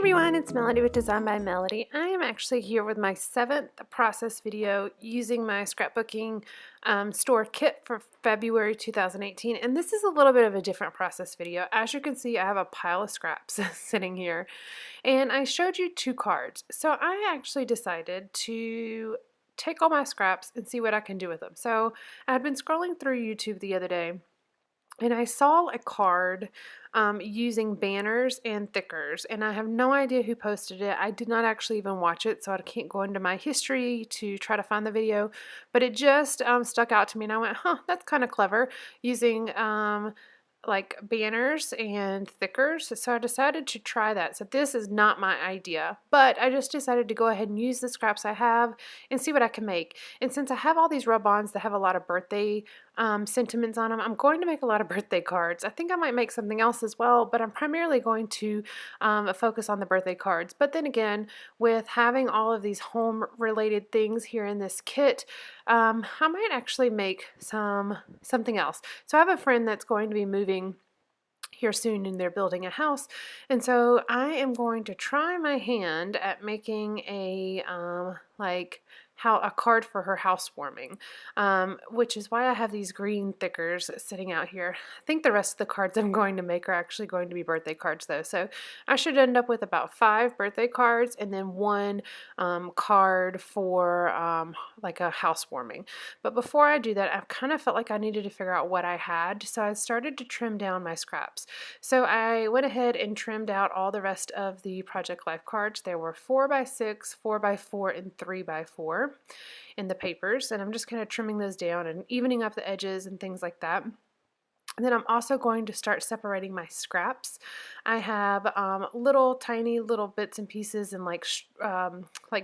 everyone, it's Melody with Design by Melody. I am actually here with my 7th process video using my scrapbooking store kit for February 2018, and this is a little bit of a different process video. As you can see, I have a pile of scraps sitting here, and I showed you 2 cards. So I actually decided to take all my scraps and see what I can do with them. So I had been scrolling through YouTube the other day, and I saw a card using banners and thickers, and I have no idea who posted it. I did not actually even watch it, so I can't go into my history to try to find the video, but it just stuck out to me, and I went, huh, that's kind of clever, using like banners and thickers. So I decided to try that. So this is not my idea, but I just decided to go ahead and use the scraps I have and see what I can make. And since I have all these rub-ons that have a lot of birthday sentiments on them, I'm going to make a lot of birthday cards. I think I might make something else as well, but I'm primarily going to focus on the birthday cards. But then again, with having all of these home related things here in this kit, I might actually make something else. So I have a friend that's going to be moving here soon, and they're building a house, and so I am going to try my hand at making a a card for her housewarming, which is why I have these green thickers sitting out here. I think the rest of the cards I'm going to make are actually going to be birthday cards though, so I should end up with about 5 birthday cards and then 1 card for like a housewarming. But before I do that, I kind of felt like I needed to figure out what I had, so I started to trim down my scraps. So I went ahead and trimmed out all the rest of the Project Life cards. There were 4x6, 4x4, and 3x4 in the papers, and I'm just kind of trimming those down and evening up the edges and things like that. And then I'm also going to start separating my scraps. I have little tiny little bits and pieces and like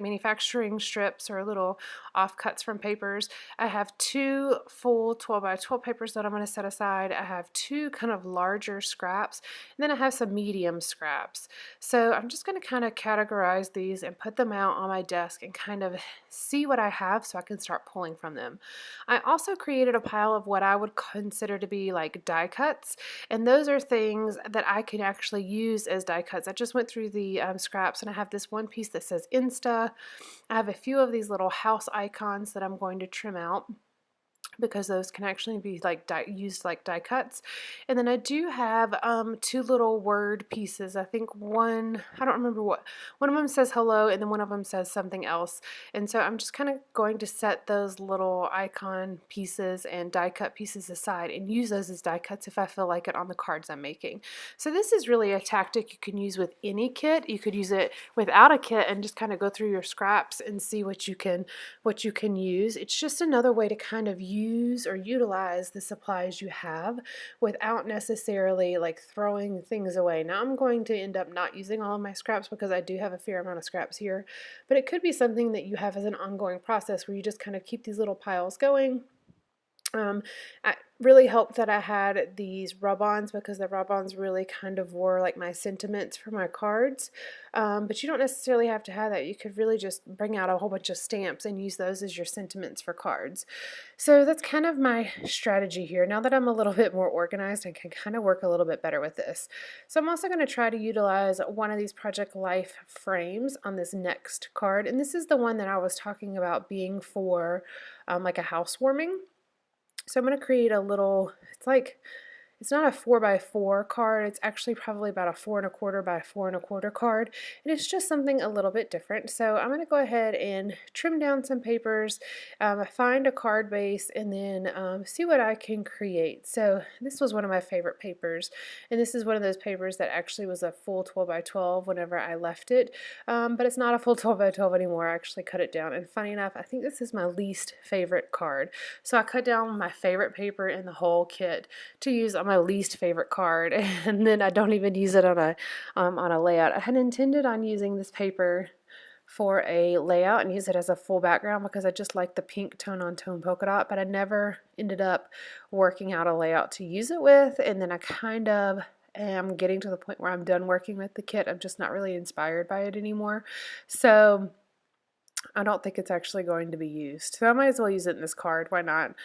manufacturing strips or little offcuts from papers. I have 2 full 12x12 papers that I'm going to set aside. I have 2 kind of larger scraps, and then I have some medium scraps. So I'm just going to kind of categorize these and put them out on my desk and kind of see what I have so I can start pulling from them. I also created a pile of what I would consider to be like die cuts, and those are things that I can actually use as die cuts. I just went through the scraps, and I have this one piece that says Insta. I have a few of these little house icons that I'm going to trim out, because those can actually be like used like die cuts. And then I do have 2 little word pieces. I think one, I don't remember what, one of them says hello and then one of them says something else. And so I'm just kind of going to set those little icon pieces and die cut pieces aside and use those as die cuts if I feel like it on the cards I'm making. So this is really a tactic you can use with any kit. You could use it without a kit and just kind of go through your scraps and see what you can use. It's just another way to kind of use or utilize the supplies you have without necessarily like throwing things away. Now I'm going to end up not using all of my scraps because I do have a fair amount of scraps here, but it could be something that you have as an ongoing process where you just kind of keep these little piles going. It really helped that I had these rub-ons, because the rub-ons really kind of were like my sentiments for my cards. But you don't necessarily have to have that. You could really just bring out a whole bunch of stamps and use those as your sentiments for cards. So that's kind of my strategy here. Now that I'm a little bit more organized, I can kind of work a little bit better with this. So I'm also going to try to utilize one of these Project Life frames on this next card. And this is the one that I was talking about being for like a housewarming. So I'm going to create a little, it's not a 4x4 card, it's actually probably about a 4 1/4 by 4 1/4 card, and it's just something a little bit different. So I'm going to go ahead and trim down some papers, find a card base, and then see what I can create. So this was one of my favorite papers, and this is one of those papers that actually was a full 12x12 whenever I left it, but it's not a full 12x12 anymore. I actually cut it down, and funny enough, I think this is my least favorite card. So I cut down my favorite paper in the whole kit to use on my least favorite card, and then I don't even use it on a layout. I had intended on using this paper for a layout and use it as a full background because I just like the pink tone on tone polka dot, but I never ended up working out a layout to use it with, and then I kind of am getting to the point where I'm done working with the kit. I'm just not really inspired by it anymore. So I don't think it's actually going to be used. So I might as well use it in this card. Why not?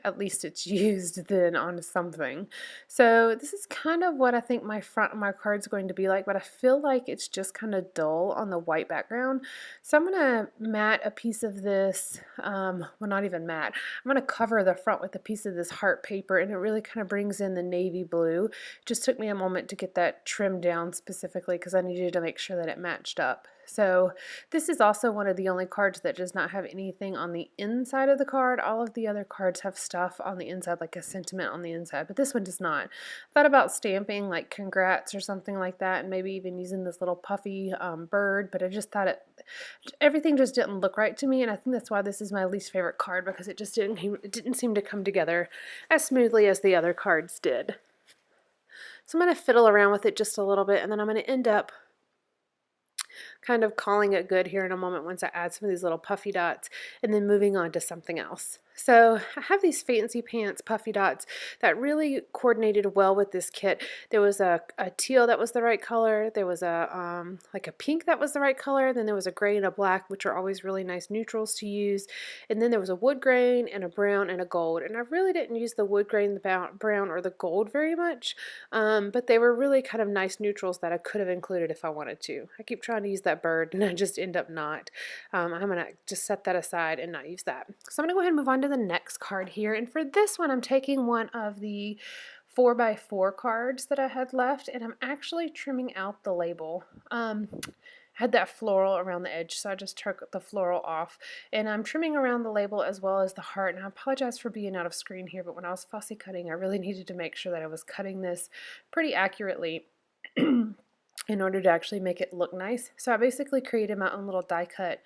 at least it's used then on something. So this is kind of what I think my front of my card's going to be like, but I feel like it's just kind of dull on the white background. So I'm going to mat a piece of this, well, not even mat. I'm going to cover the front with a piece of this heart paper, and it really kind of brings in the navy blue. It just took me a moment to get that trimmed down specifically because I needed to make sure that it matched up. So this is also one of the only cards that does not have anything on the inside of the card. All of the other cards have stuff on the inside, like a sentiment on the inside, but this one does not. I thought about stamping like congrats or something like that, and maybe even using this little puffy bird, but I just thought everything just didn't look right to me, and I think that's why this is my least favorite card, because it didn't seem to come together as smoothly as the other cards did. So I'm going to fiddle around with it just a little bit, and then I'm going to end up kind of calling it good here in a moment once I add some of these little puffy dots, and then moving on to something else. So I have these fancy pants puffy dots that really coordinated well with this kit. There was a teal that was the right color, there was a like a pink that was the right color, then there was a gray and a black, which are always really nice neutrals to use, and then there was a wood grain and a brown and a gold, and I really didn't use the wood grain, the brown, or the gold very much, but they were really kind of nice neutrals that I could have included if I wanted to. I keep trying to use that bird and I just end up not. I'm going to just set that aside and not use that. So I'm going to go ahead and move on to the next card here, and for this one I'm taking one of the 4x4 cards that I had left, and I'm actually trimming out the label. Had that floral around the edge, so I just took the floral off, and I'm trimming around the label as well as the heart. And I apologize for being out of screen here, but when I was fussy cutting, I really needed to make sure that I was cutting this pretty accurately in order to actually make it look nice. So I basically created my own little die cut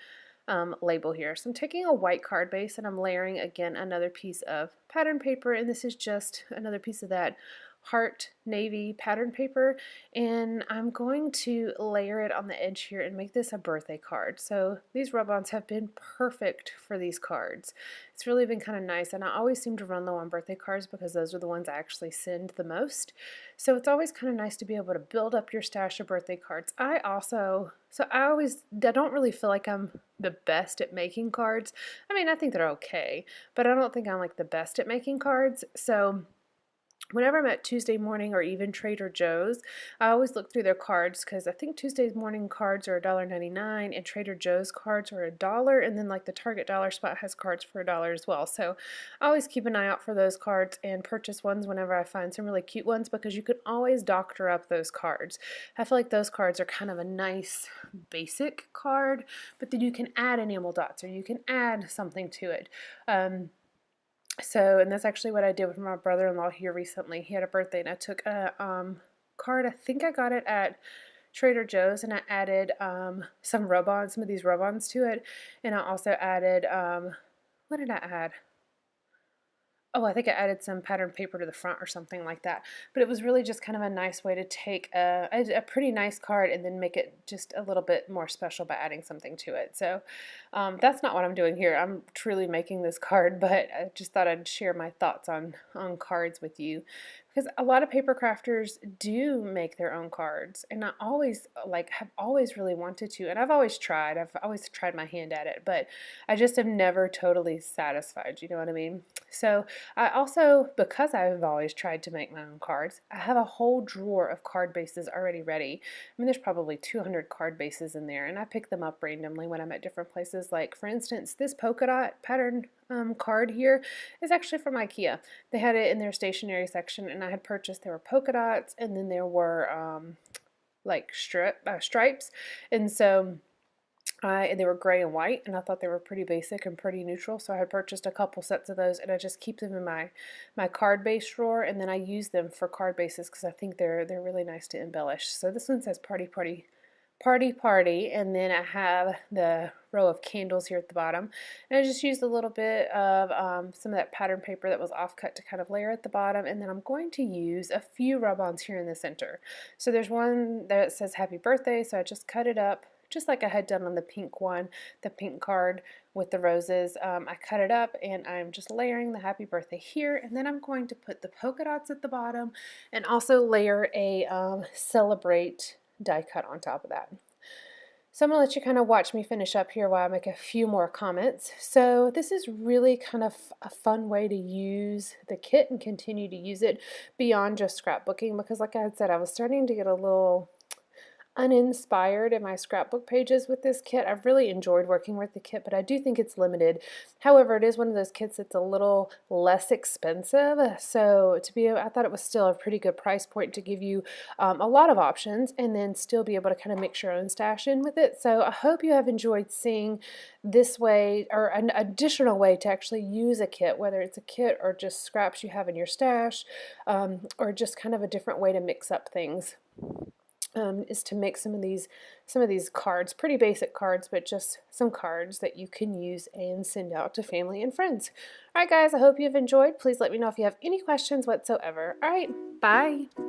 label here. So I'm taking a white card base and I'm layering again another piece of pattern paper, and this is just another piece of that heart navy pattern paper, and I'm going to layer it on the edge here and make this a birthday card. So these rub-ons have been perfect for these cards. It's really been kind of nice, and I always seem to run low on birthday cards because those are the ones I actually send the most. So it's always kind of nice to be able to build up your stash of birthday cards. I don't really feel like I'm the best at making cards. I mean, I think they're okay, but I don't think I'm like the best at making cards. So whenever I'm at Tuesday Morning or even Trader Joe's, I always look through their cards, because I think Tuesday Morning cards are $1.99 and Trader Joe's cards are $1, and then like the Target dollar spot has cards for $1 as well. So I always keep an eye out for those cards and purchase ones whenever I find some really cute ones, because you can always doctor up those cards. I feel like those cards are kind of a nice basic card, but then you can add enamel dots or you can add something to it. And that's actually what I did with my brother-in-law here recently. He had a birthday, and I took a card. I think I got it at Trader Joe's, and I added some of these rub-ons to it, and I also added, what did I add? Oh, I think I added some pattern paper to the front or something like that. But it was really just kind of a nice way to take a pretty nice card and then make it just a little bit more special by adding something to it. So that's not what I'm doing here. I'm truly making this card, but I just thought I'd share my thoughts on cards with you. Because a lot of paper crafters do make their own cards, and I always have always really wanted to, and I've always tried my hand at it, but I just have never totally satisfied, you know what I mean? So I also, because I've always tried to make my own cards, I have a whole drawer of card bases already ready. I mean, there's probably 200 card bases in there, and I pick them up randomly when I'm at different places. Like, for instance, this polka dot pattern card here is actually from IKEA. They had it in their stationery section, and I had purchased, there were polka dots, and then there were like stripes, and so they were gray and white, and I thought they were pretty basic and pretty neutral, so I had purchased a couple sets of those, and I just keep them in my card base drawer, and then I use them for card bases because I think they're really nice to embellish. So this one says party, party, party, party, and then I have the row of candles here at the bottom, and I just used a little bit of some of that pattern paper that was offcut to kind of layer at the bottom, and then I'm going to use a few rub-ons here in the center. So there's one that says happy birthday, so I just cut it up just like I had done on the pink one, the pink card with the roses. I cut it up, and I'm just layering the happy birthday here, and then I'm going to put the polka dots at the bottom and also layer a celebrate die cut on top of that. So I'm going to let you kind of watch me finish up here while I make a few more comments. So this is really kind of a fun way to use the kit and continue to use it beyond just scrapbooking, because like I had said, I was starting to get a little uninspired in my scrapbook pages with this kit. I've really enjoyed working with the kit, but I do think it's limited. However, it is one of those kits that's a little less expensive, so I thought it was still a pretty good price point to give you a lot of options and then still be able to kind of mix your own stash in with it. So I hope you have enjoyed seeing this way, or an additional way to actually use a kit, whether it's a kit or just scraps you have in your stash, or just kind of a different way to mix up things. Is to make some of these cards, pretty basic cards, but just some cards that you can use and send out to family and friends. All right, guys, I hope you've enjoyed. Please let me know if you have any questions whatsoever. All right, bye.